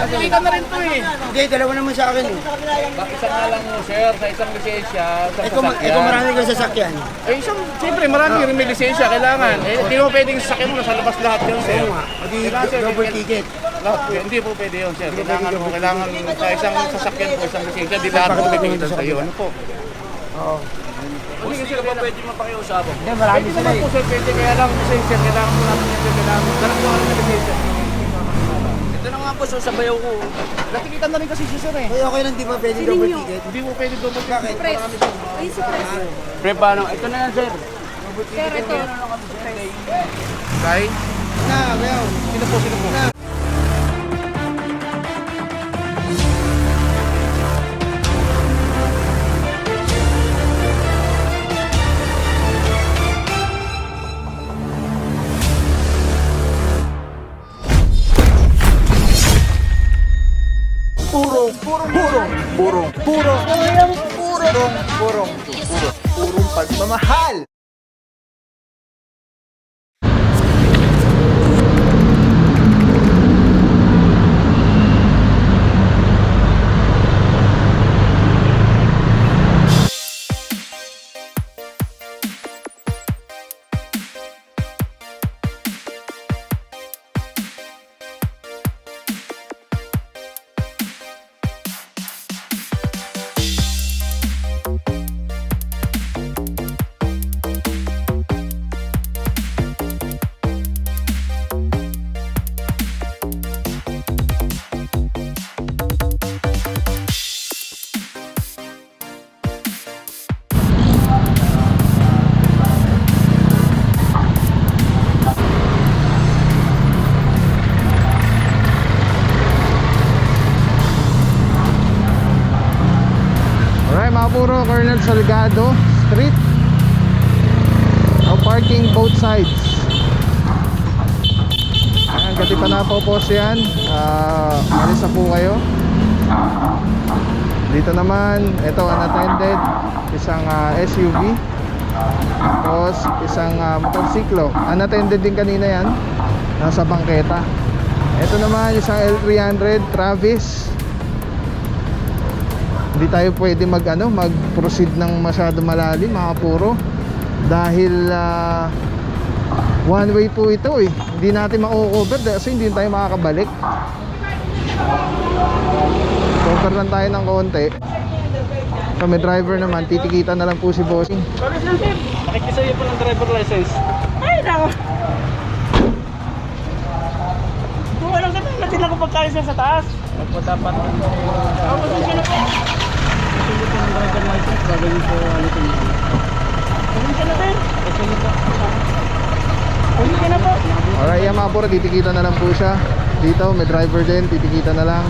Nakikita na rin to eh. Hindi, dalawa naman sa akin eh. Isa nga lang mo, sir, sa isang lisensya, isang sasakyan. Ito marami kang sasakyan. Eh, siyempre marami rin may lisensya, kailangan. Eh, hindi mo pwedeng sasakyan mo, nasa labas lahat yun, sir. Hindi, double ticket. Hindi po pwede yun, sir. Kailangan sa isang sasakyan po, isang lisensya, di lahat po pipilitan sa iyo. Ano po? Oo. Hindi kasi ba pwede mapakiusapan? Hindi, marami Pwede sila naman eh. po, sir, pwede. Kaya lang lisensya, kailangan po natin yung kailangan. Kailangan po natin yung lisensya. Ito na nga po, so sabayaw ko. Natikitan na rin kasi si sir eh. Kaya okay lang, di ba pwede double ticket? Hindi mo pwede double ticket. Press. Ay, si Press. Pre, paano? Ito na yan, sir. Sir, ito. Kay? Na, well. Sino po, sino po? Purong pagmamahal. Alright mga puro, Colonel Salgado Street. No parking both sides. Ayan, Katipan-Apaw po yan. Alis na po kayo. Dito naman, ito unattended. Isang SUV. Tapos isang motorsiklo. Unattended din kanina yan. Nasa bangketa. Ito naman isang L300 Travis. Hindi tayo pwede mag-proceed ng masyado malalim mga puro dahil one way po ito eh. Hindi natin ma-cover kasi hindi tayo makakabalik. Cover lang tayo ng konti. Kami driver naman, titikitan na lang po si bossing. Nakikisayo po ng driver license. Ay, nako. Kung alam ka tayo, natin lang kung pagkalis sa taas. Magpadapat ng Pasensya na po. driver license, gagawin po ulitin niyo. Pasensya na tayo. Pasensya na po. Alright, yan mga puro, titikitan na lang po siya. Dito, may driver din, titikitan na lang.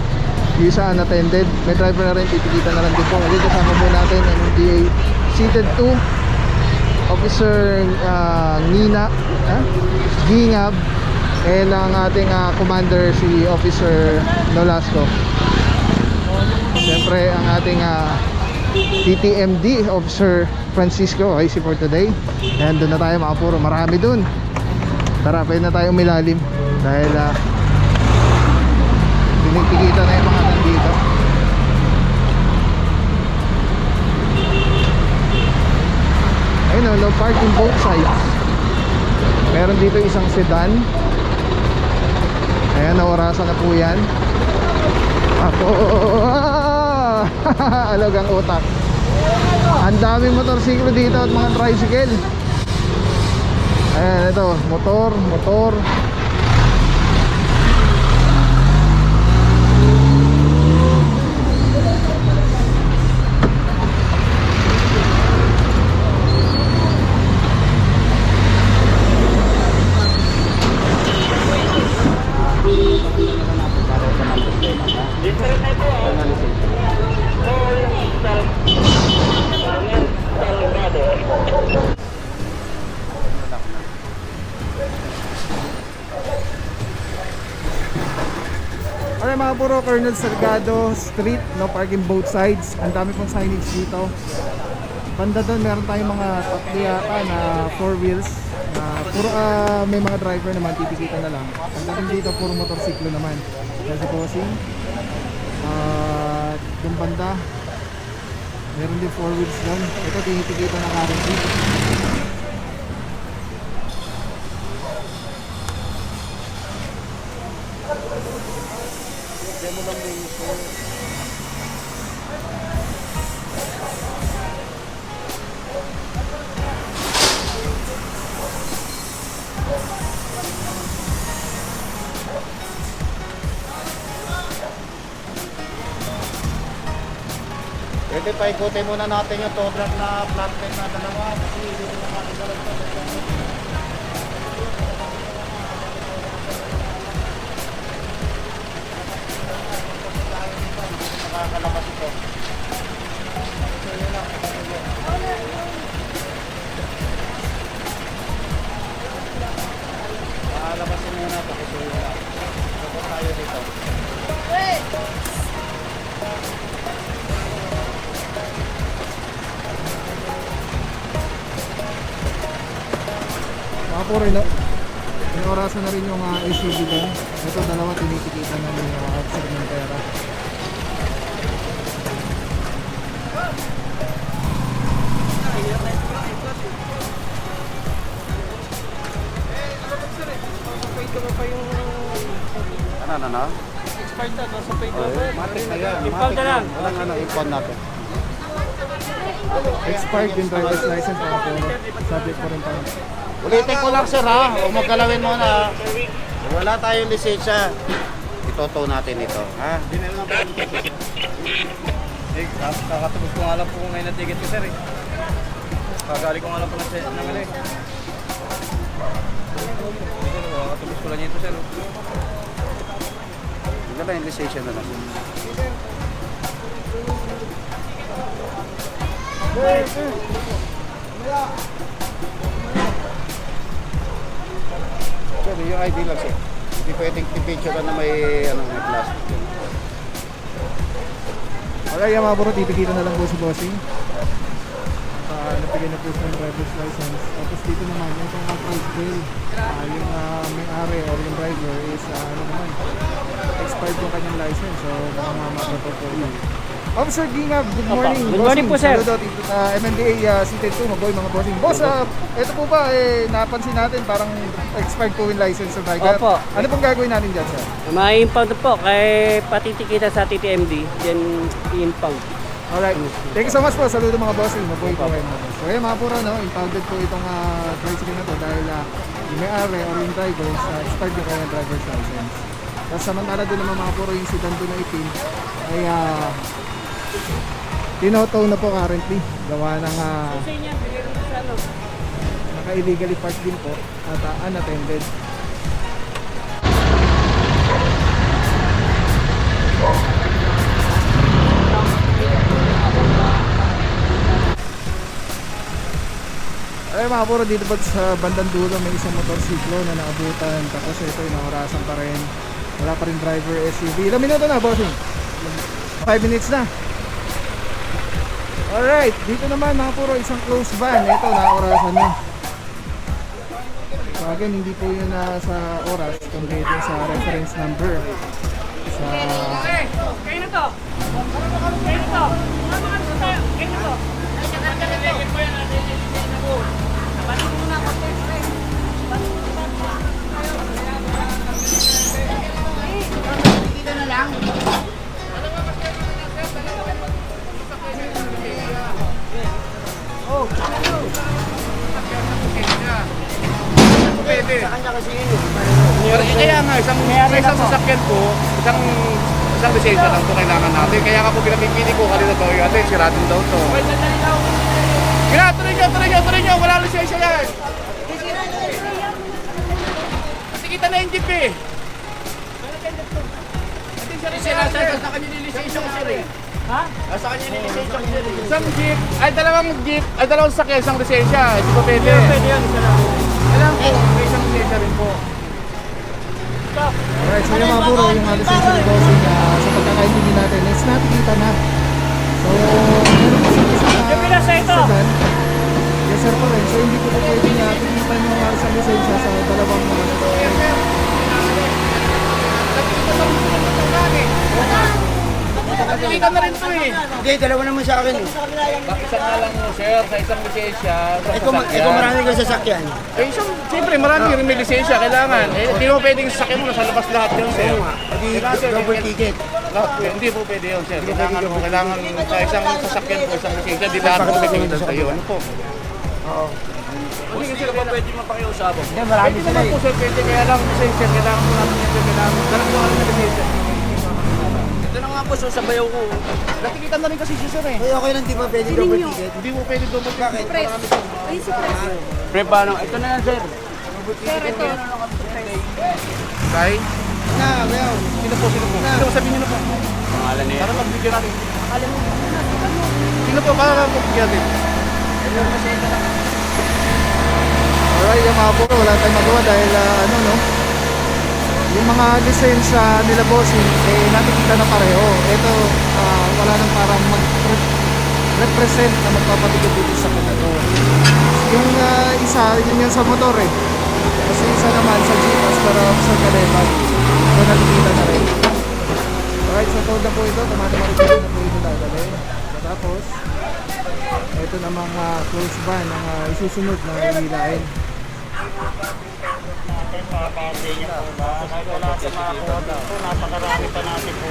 Yung isa unattended, may driver na rin, titikitan na lang din po. Ngayon kasama po natin ang MDA Seated 2 Officer Nina Gingab, and ang ating commander si Officer Nolasco. Siyempre ang ating TTMD Officer Francisco IC for today. And doon na tayo mga puro, marami doon. Tara, pwede na tayo umilalim dahil tinitikita na yung mga nandito. Ayun o, no parking both sides. Meron dito isang sedan. Ayan, naorasan na po yan. Ako, alog ang utak. Ang daming motorsiklo dito at mga tricycle. Ayan, ito, motor. Alright mga puro, Colonel Salgado Street, no parking both sides. Ang dami pong signage dito. Banda doon meron tayong mga tatlo yata na 4 wheels. Puro may mga driver naman, titikitan na lang. Pagdating dito, puro motorsiklo naman. Kasi bossing. Yung banda, meron din 4 wheels doon. Ito, tinitikitan na currently. Pwede pa ikutin muna natin yung tow truck na flatbed na dalawa. Kasi hindi ko nakakagalag pa. Nakakalabas ito. Nakalabasin muna ito kasi tapos tayo dito. Mga puro may orasan na rin yung SUV doon. Ito dalawa tinitikitan na rin yung outside ng pera. Ano? Expired na, nasa pay ko. Matik na yan. Impal na lang. Walang ipon natin. Expired yung driver's license mga puro. Subject po rin tayo. Ulitin ko lang sir ha, huwag magkalawin muna. Wala tayong lisensya. Itotow natin ito, ha? Eh, kakatubos ko nga lang po ngayon na ticket ko, sir eh. Kagali ko nga lang po ng ano eh. Kakatubos ko lang ito, sir. Wala yung lisensya na lang. Sir, yung ID lang sir. Hindi pwedeng picture na may may plastic. Okay, yung mga puro titikitan na lang po si bossing. Napigyan na po siya ng driver's license. Tapos dito naman yung pang outright bill. Yung may-ari or yung driver is expired yung kanyang license. So baka mamapato po yun. Officer Ginga, good morning. Good morning po, sir. Saludo dito sa MMDA Seated 2, Maboy, mga bossing. Boss, ito po ba, napansin natin parang expired po yung license ng driver. Opo. Ano pong gagawin natin dyan, sir? May impound po, kay patitikita sa TTMD, then i-impound. Alright. Thank you so much po. Saludo mga bossing. Mabuhay po kayo mga boss. So mga puro, impounded po itong tricycle na to dahil yung may-ari or yung driver expired yung kanyang driver's license. Tapos samantala din naman mga puro yung sedan doon na itim ay tinotow na po currently. Gawa ng naka-illegally parked din po at unattended. Ay mga puro, dito po sa bandang dulo may isang motorsiklo na naabutan. Tapos ito yung naorasan pa rin. Wala pa rin driver SUV. Ilang minuto na bossing? 5 minutes na. Alright, dito naman mga puro isang close van. Ito naorasan na. So again, hindi po yun sa oras kundi ito sa reference number. Sa Kayo na to! Kayo na to! Kayo na to! Pwede. Kaya nga, isang sasakyan po, isang lisensya lang po kailangan natin. Kaya nga po pinapipili ko kanina to, yung atin, siratong daw to. Kaya, tuloy nyo, wala lisensya yan. Kasi kita na yung jeep eh. Sa kanya nilisensya ko sir eh. Ha? Sa kanya nilisensya ko sir eh. Isang jeep, ay dalawang sasakyan, isang lisensya. Hindi po pwede. Pwede yun, isa lang. Kailangan po, may isang lisensya rin po. alright, so yung mga puro yung lisensya ni bossing sa pagkakaintindi natin is nakikita na. So, meron kasi isang Yung pinasa ito! sedan Nakikita na rin to eh. Hindi, dalawa naman sa akin eh. Isa nga lang mo, sir, sa isang lisensya, sa sasakyan. Ito marami kang sasakyan. Eh, isang, siyempre, marami rin may lisensya, kailangan. Eh, hindi mo pwedeng sasakyan mo, nasa labas lahat yun, sir. Hindi, Kailangan, sir, double ticket. Hindi po pwede yun, sir. Kailangan sa isang sasakyan po, isang lisensya, di lahat mo pwede sa'yo. Ano po? Oo. Hindi kasi ba pwede mapakiusapon? Hindi, marami Pwede sila naman eh. po, sir, pwede. Kaya lang, lisensya, kailangan po natin yung kailangan. Kailangan po natin yung lisensya. Ito na nga po, so sabayaw ko. Natikitan na rin kasi si sir eh. Kaya okay lang, di ba pwede double ticket? Hindi mo pwede double ticket. Press. Ay, si Press. Pre, paano? Ito na yan, sir. Sir, ito. Kay? Na, well. Sino po? Sino po? Sabihin niyo na po. Pangalan niya. Para magbigyan natin. Sino po? Para magbigyan natin. Alright, yung mga puro, wala tayong magawa dahil ano no, yung mga lisensya nila bossing, eh nakikita na pareho. Ito, wala nang parang mag-represent na magpapatigil dito sa kanto. Yung isa, yun yung sa motor eh. Kasi isa naman sa jeep as para sa kalepan. Ito nakikita na rin. Alright, so toad na po ito, tumatamarikita na po ito dadalhin. Tapos, ito namang close van ang isusunod na hilain. Napakarami pa natin po.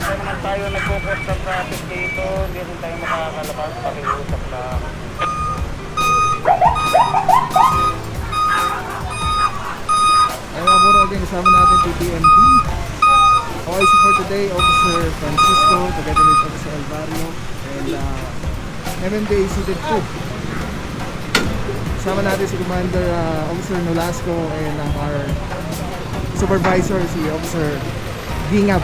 Hindi naman tayo nagpo-port sa traffic dito. Hindi rin tayo makakalabas. Pakiusap lang. Ay mga buro, again, kasama natin PPMD. OIC for today, Officer Francisco, together with Officer Alvario, and MMDA Seated 2. Kasama natin si Commander Officer Nolasco and our supervisor, si Officer Gingab.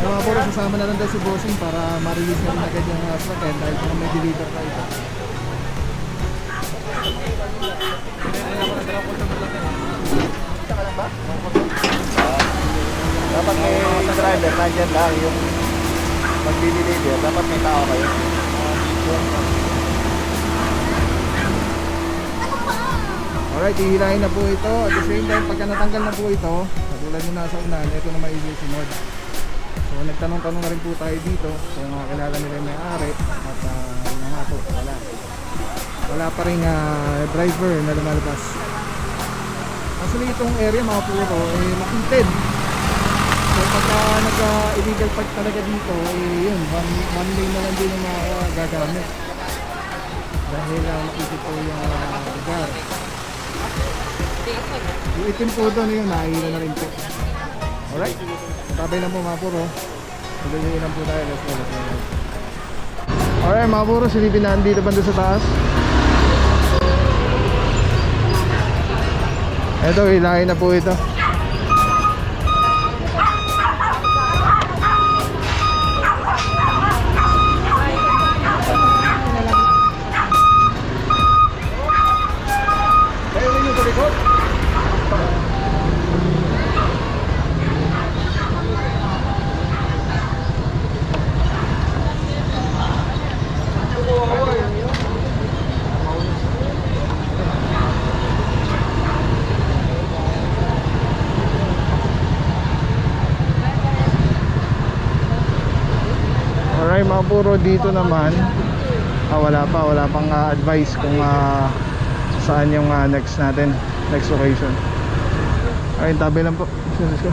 Mga buro, sasama na lang daw si Bossing para ma-release na rin agad yung sasakyan dahil kung may deliver pa ito. Dapat may driver, nandyan lang yung mag-deliver. Dapat may tao kayo. Alright, hihilahin na po ito. At the same time, pagka natanggal na po ito, katulad nyo nasa unahan, ito na maisusunod. So, nagtanong-tanong na rin po tayo dito kung makakilala nila yung may-ari. At yun na nga po, wala. Wala pa rin driver na lumalabas. Actually, itong area mga puro, makitid. So, pagka nag-illegal park talaga dito, yun, one lane na lang din yung mga gagamit. Dahil makitid po yung lugar. Yung itim po doon yung nahihila na rin po. Alright, tabay lang po mga puro. Tuloy lang po tayo. Let's go. Alright mga puro, silipin na dito banda sa taas. Ito, hilahin na po ito. Alright mga puro, dito naman wala pang advice kung saan yung next location. Alright, tabi lang po. Let's go.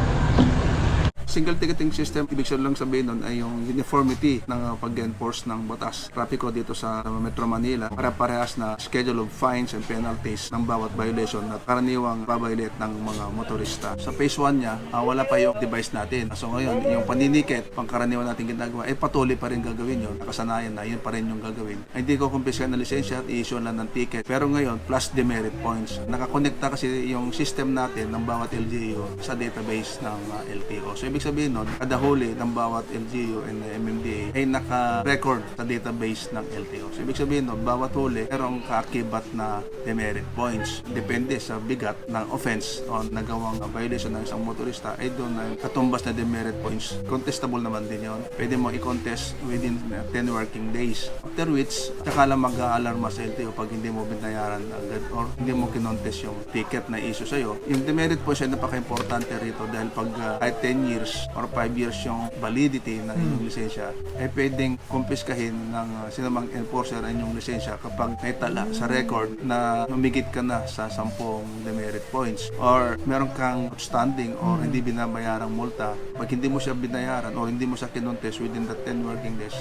Single ticketing system, ibig lang sabihin nun ay yung uniformity ng pag-enforce ng batas. Trapiko dito sa Metro Manila, pare-parehas na schedule of fines and penalties ng bawat violation na karaniwang babaylet ng mga motorista. Sa phase 1 niya, wala pa yung device natin. So ngayon, yung paninikit, pangkaraniwan natin ginagawa, patuloy pa rin gagawin yun. Nakasanayan na, yun pa rin yung gagawin. Ay, hindi ko kumpisyan na lisensya at i-issue lang ng ticket. Pero ngayon, plus demerit points. Nakakonekta kasi yung system natin ng bawat LGU sa database ng LTO. So ibig ibig sabihin nun, kada huli ng bawat LGU and MMDA ay naka-record sa database ng LTO. So ibig sabihin nun, bawat huli merong kaakibat na demerit points. Depende sa bigat ng offense o nagawang violation ng isang motorista ay doon na katumbas na demerit points. Contestable naman din yon. Pwede mo i-contest within 10 working days. After which, saka lang mag-aalarma sa LTO pag hindi mo binayaran agad or hindi mo kinontest yung ticket na issue sa'yo. Yung demerit points ay napaka-importante rito dahil pag kahit 10 years or 5 years yung validity ng inyong lisensya ay pwedeng kumpiskahin ng sinamang enforcer ang inyong lisensya kapag may tala sa record na humigit ka na sa 10 demerit points or meron kang outstanding or hindi binabayarang multa. Pag hindi mo siya binayaran o hindi mo siya kinontest within the 10 working days,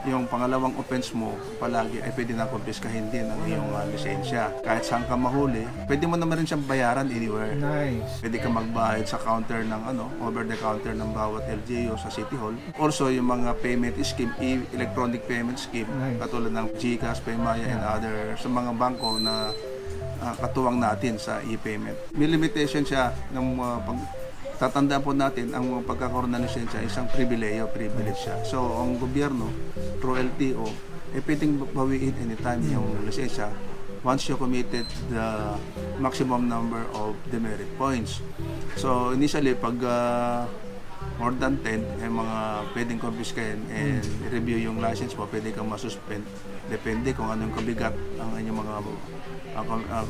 yung pangalawang offense mo palagi ay pwede na kumpiskahin din ang iyong lisensya. Kahit saan ka mahuli, pwede mo naman rin siyang bayaran anywhere. Nice. Pwede ka magbayad sa counter ng over the counter ng bawat LGU sa City Hall. Also, yung mga payment scheme, electronic payment scheme, Nice. katulad ng GCash, Paymaya, and other sa mga bangko na katuwang natin sa e-payment. May limitation siya ng tatandaan po natin ang pagkakaroon ng lisensya isang privilege siya. So, ang gobyerno, through LTO, pwedeng bawiin anytime yung lisensya once you committed the maximum number of demerit points. So, initially, pag more than 10, mga pwedeng confiscatein and review yung license mo, pwede kang masuspend. Depende kung anong kabigat ang inyong mga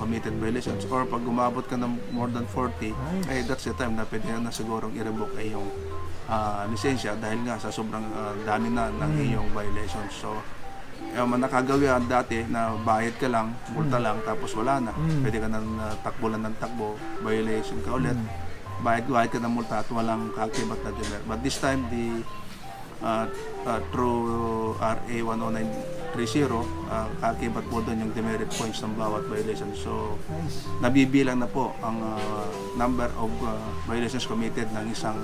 committed violations. Or pag umabot ka ng more than 40, ay that's the time na pwede na sigurong i-revoke ay yung lisensya dahil nga sa sobrang dami na ng iyong violations. So, nakagawian dati na bayad ka lang, multa lang, tapos wala na. Pwede ka nang takbo lang ng takbo, violation ka ulit. Bayad ka ng multa at walang kaakibat na demerit. But this time, through RA 10930, kaakibat po doon yung demerit points ng bawat violation. So, nabibilang na po ang number of violations committed ng isang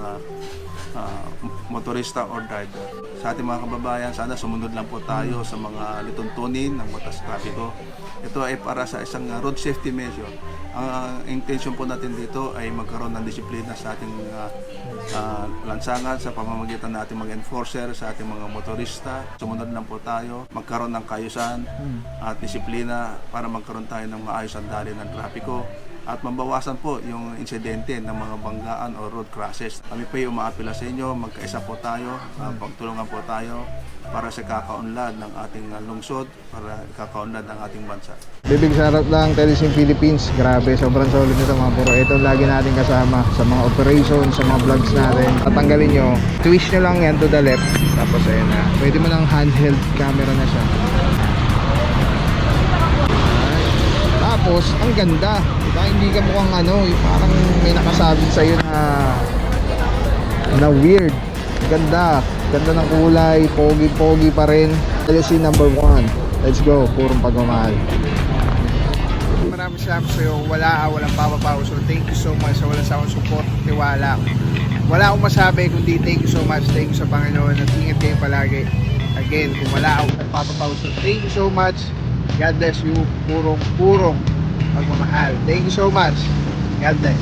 motorista or driver. Sa ating mga kababayan, sana sumunod lang po tayo sa mga lituntunin ng batas trapiko. Ito ay para sa isang road safety measure. Ang intention po natin dito ay magkaroon ng disiplina sa ating lansangan sa pamamagitan ng ating mga enforcer, sa ating mga motorista. Sumunod lang po tayo, magkaroon ng kaayusan at disiplina para magkaroon tayo ng maayos ang daloy ng trapiko at mabawasan po yung insidente ng mga banggaan o road crashes. Kami po yung umaapila sa inyo, magkaisa po tayo, pagtulungan po tayo para sa kakaunlad ng ating lungsod, para kakaunlad ng ating bansa. Bibig sarap lang, Telesim Philippines. Grabe, sobrang solid nito mga bro. Ito lagi natin kasama sa mga operations, sa mga vlogs natin. Tatanggalin nyo, twist nyo lang yan to the left. Tapos ayun na. Pwede mo ng handheld camera na siya. Tapos, ang ganda. Diba? Hindi ka mukhang parang may nakasabi sa'yo na weird. Ganda. Ganda ng kulay. Pogi-pogi pa rin. LC number 1. Let's go. Purong pagmamahal. Maraming salamat sa'yo. Walang papapaw. So, thank you so much sa walang sawang support, tiwala. Wala akong masabi kundi thank you so much. Thank you sa Panginoon. At ingat kayo palagi. Again, kung wala akong papapaw. So, thank you so much. God bless you. Purong pagmamahal. Thank you so much. God bless.